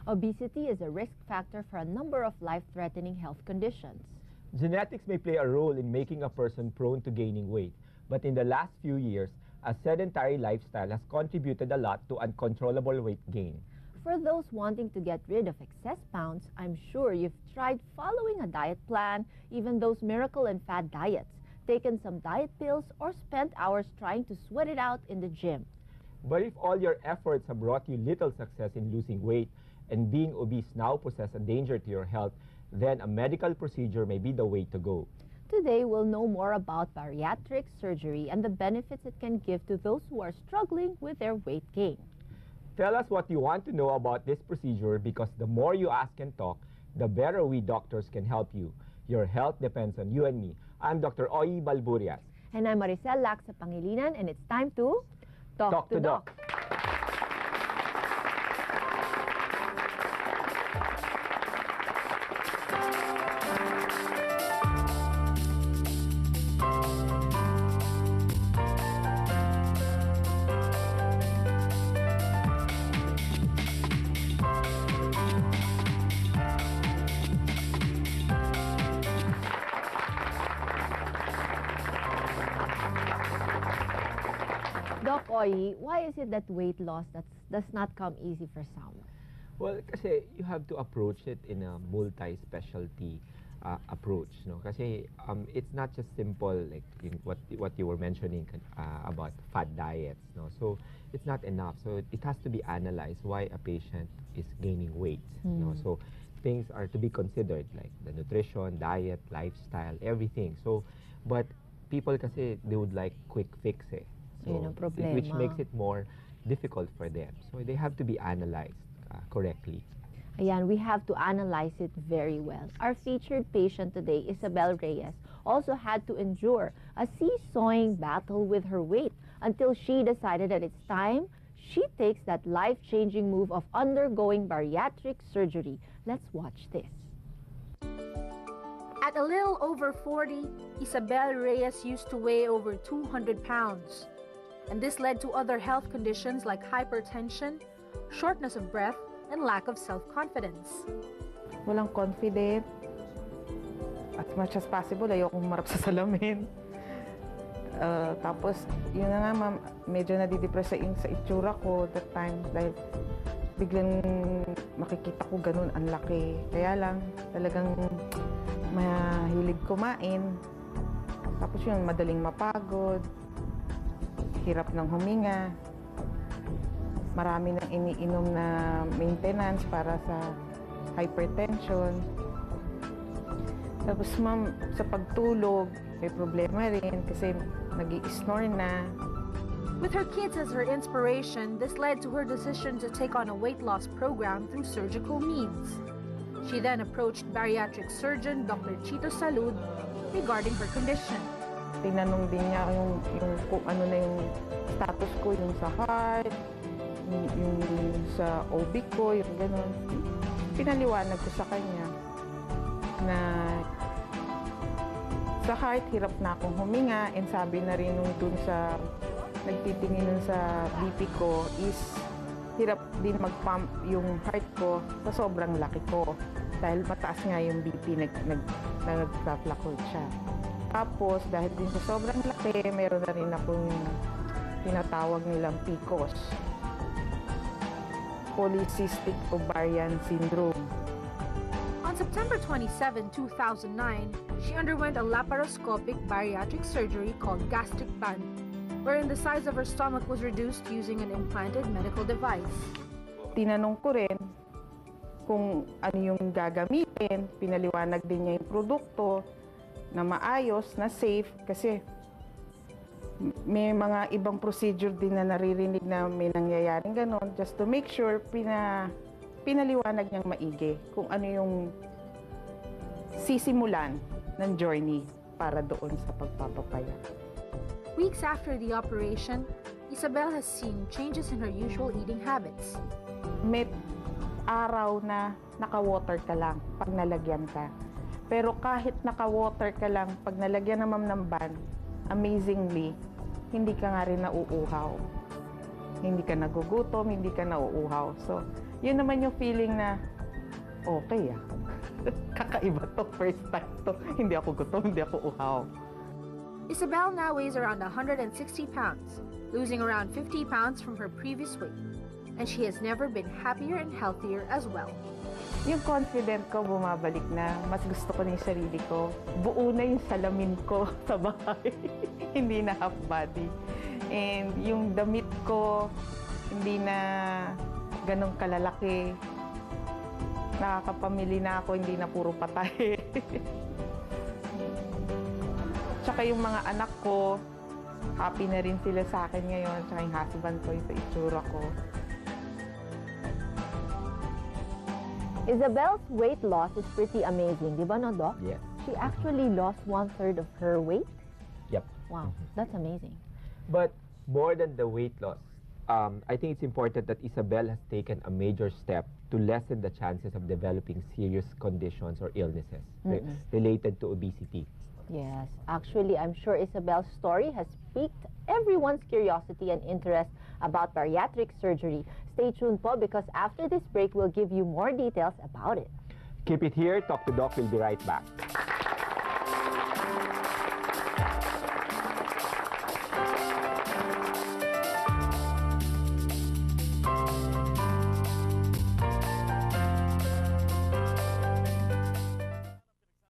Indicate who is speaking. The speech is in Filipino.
Speaker 1: Obesity is a risk factor for a number of life-threatening health conditions.
Speaker 2: Genetics may play a role in making a person prone to gaining weight, but in the last few years, a sedentary lifestyle has contributed a lot to uncontrollable weight gain.
Speaker 1: For those wanting to get rid of excess pounds, I'm sure you've tried following a diet plan, even those miracle and fad diets, taken some diet pills, or spent hours trying to sweat it out in the gym.
Speaker 2: But if all your efforts have brought you little success in losing weight and being obese now poses a danger to your health, then a medical procedure may be the way to go.
Speaker 1: Today, we'll know more about bariatric surgery and the benefits it can give to those who are struggling with their weight gain.
Speaker 2: Tell us what you want to know about this procedure, because the more you ask and talk, the better we doctors can help you. Your health depends on you and me. I'm Dr. Oy Balburias.
Speaker 1: And I'm Maricel Lacsa Pangilinan, and it's time to Talk to Doc. Doc Oy, why is it that weight loss does not come easy for some?
Speaker 2: Well, kasi you have to approach it in a multi-specialty approach, no? Kasi it's not just simple like in what you were mentioning about fat diets, no? So it's not enough. So it has to be analyzed why a patient is gaining weight, no? So things are to be considered like the nutrition, diet, lifestyle, everything. So but people kasi they would like quick fix eh. So, which makes it more difficult for them. So they have to be analyzed correctly.
Speaker 1: Ayan, we have to analyze it very well. Our featured patient today, Isabel Reyes, also had to endure a seesawing battle with her weight until she decided that it's time she takes that life-changing move of undergoing bariatric surgery. Let's watch this.
Speaker 3: At a little over 40, Isabel Reyes used to weigh over 200 pounds. And this led to other health conditions like hypertension, shortness of breath, and lack of self-confidence.
Speaker 4: Walang confident. As much as possible, ayokong marap sa salamin. Tapos, yun na nga ma'am, medyo nadidepress sa itsura ko that time dahil biglang makikita ko ganun, ang laki. Kaya lang, talagang mahilig kumain. Tapos yun, madaling mapagod. Hirap ng huminga, marami nang iniinom na maintenance para sa hypertension. Tapos ma'am, sa pagtulog, may problema rin kasi nag-i-snore na.
Speaker 3: With her kids as her inspiration, this led to her decision to take on a weight loss program through surgical means. She then approached bariatric surgeon Dr. Chito Salud regarding her condition.
Speaker 4: Tinanong din niya yung kung ano na yung status ko, yung sa heart, yung sa OB ko, yung gano'n. Pinaliwanag ko sa kanya na sa heart, hirap na akong huminga, and sabi na rin nung dun sa nagtitingin nun sa BP ko is hirap din mag-pump yung heart ko sa sobrang laki ko dahil mataas nga yung BP, nag-fluctuate siya. Tapos, dahil din sa sobrang laki, meron na rin akong tinatawag nilang PCOS, Polycystic Ovarian Syndrome.
Speaker 3: On September 27, 2009, she underwent a laparoscopic bariatric surgery called gastric band, wherein the size of her stomach was reduced using an implanted medical device.
Speaker 4: Tinanong ko rin kung ano yung gagamitin, pinaliwanag din niya yung produkto, na maayos, na safe, kasi may mga ibang procedure din na naririnig na may nangyayaring ganon, just to make sure pinaliwanag niyang maigi kung ano yung sisimulan ng journey para doon sa pagpapapaya.
Speaker 3: Weeks after the operation, Isabel has seen changes in her usual eating habits.
Speaker 4: May araw na naka-water ka lang pag nalagyan ka. Pero kahit naka-water ka lang, pag nalagyan naman ng ban, amazingly, hindi ka nga rin nauuhaw. Hindi ka nagugutom, hindi ka nauuhaw. So, yun naman yung feeling na, okay kakaiba to, first time to. Hindi ako gutom, hindi ako uhaw.
Speaker 3: Isabel now weighs around 160 pounds, losing around 50 pounds from her previous weight. And she has never been happier and healthier as well.
Speaker 4: Yung confident ko bumabalik na, mas gusto ko na yung sarili ko. Buo na yung salamin ko sa bahay, hindi na half body. And yung damit ko, hindi na ganong kalalaki. Nakakapamili na ako, hindi na puro patay. Tsaka yung mga anak ko, happy na rin sila sa akin ngayon. Tsaka yung husband ko, yung sa itsura ko.
Speaker 1: Isabel's weight loss is pretty amazing, di ba, no, Doc?
Speaker 2: Yes.
Speaker 1: She actually lost 1/3 of her weight.
Speaker 2: Yep.
Speaker 1: Wow, that's amazing.
Speaker 2: But more than the weight loss, I think it's important that Isabel has taken a major step to lessen the chances of developing serious conditions or illnesses related to obesity.
Speaker 1: Yes, actually, I'm sure Isabel's story has piqued everyone's curiosity and interest about bariatric surgery. Stay tuned po, because after this break, we'll give you more details about it.
Speaker 2: Keep it here. Talk to Doc. We'll be right back.